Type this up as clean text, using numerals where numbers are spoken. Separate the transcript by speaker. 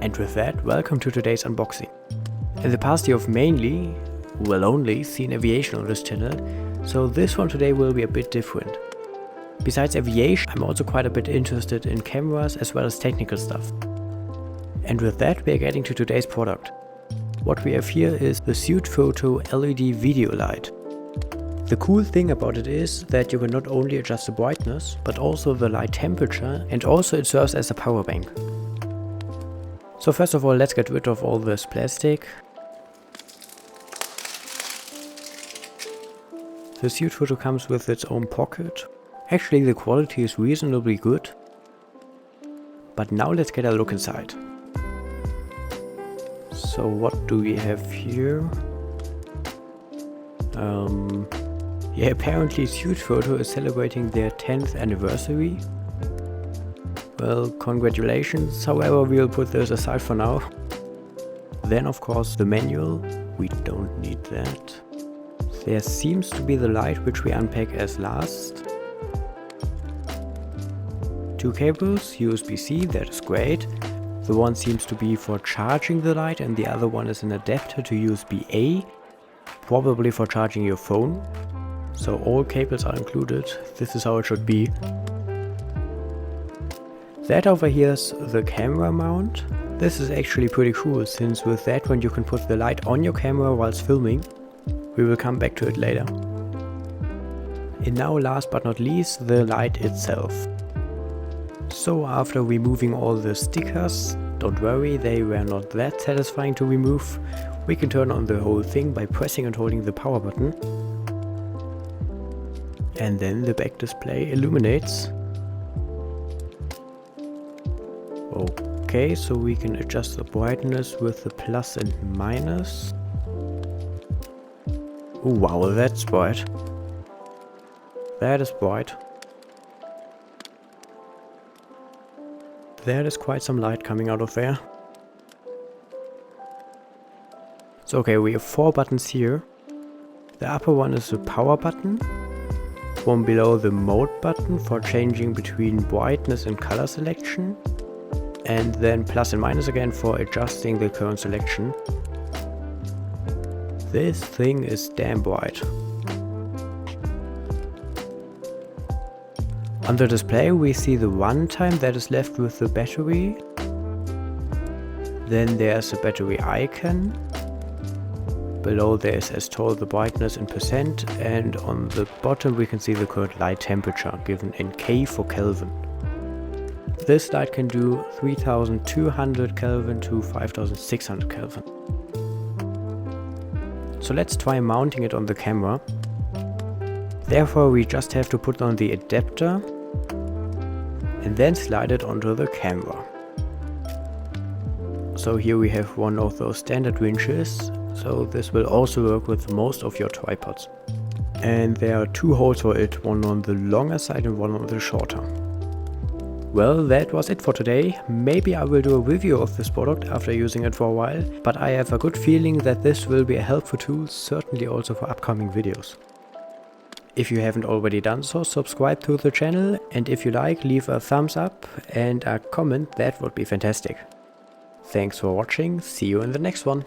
Speaker 1: And with that, welcome to today's unboxing. In the past you've mainly, only seen aviation on this channel, so this one today will be a bit different. Besides aviation, I'm also quite a bit interested in cameras as well as technical stuff. And with that, we are getting to today's product. What we have here is the Sutefoto LED Video Light. The cool thing about it is that you can not only adjust the brightness, but also the light temperature, and also it serves as a power bank. So first of all, let's get rid of all this plastic. The Sutefoto comes with its own pocket. Actually, the quality is reasonably good. But now let's get a look inside. So what do we have here? Yeah, apparently Sutefoto is celebrating their 10th anniversary. Well, congratulations, however we'll put this aside for now. Then of course the manual, we don't need that. There seems to be the light which we unpack as last. 2 cables, USB-C, that is great. The one seems to be for charging the light and the other one is an adapter to USB-A, probably for charging your phone. So all cables are included, this is how it should be. That over here is the camera mount. This is actually pretty cool, since with that one you can put the light on your camera whilst filming. We will come back to it later. And now last but not least, the light itself. So after removing all the stickers, don't worry, they were not that satisfying to remove. We can turn on the whole thing by pressing and holding the power button. And then the back display illuminates. Okay, so we can adjust the brightness with the plus and minus. Oh wow, that's bright. That is bright. There is quite some light coming out of there. So okay, we have 4 buttons here. The upper one is the power button. One below the mode button for changing between brightness and color selection. And then plus and minus again for adjusting the current selection. This thing is damn bright. On the display we see the runtime that is left with the battery. Then there's a battery icon. Below there is, as told, the brightness in percent, and on the bottom we can see the current light temperature given in K for Kelvin. This light can do 3200 Kelvin to 5600 Kelvin. So let's try mounting it on the camera. Therefore we just have to put on the adapter and then slide it onto the camera. So here we have one of those standard winches. So this will also work with most of your tripods. And there are 2 holes for it, one on the longer side and one on the shorter. Well, that was it for today. Maybe I will do a review of this product after using it for a while, but I have a good feeling that this will be a helpful tool, certainly also for upcoming videos. If you haven't already done so, subscribe to the channel, and if you like, leave a thumbs up and a comment, that would be fantastic. Thanks for watching, see you in the next one.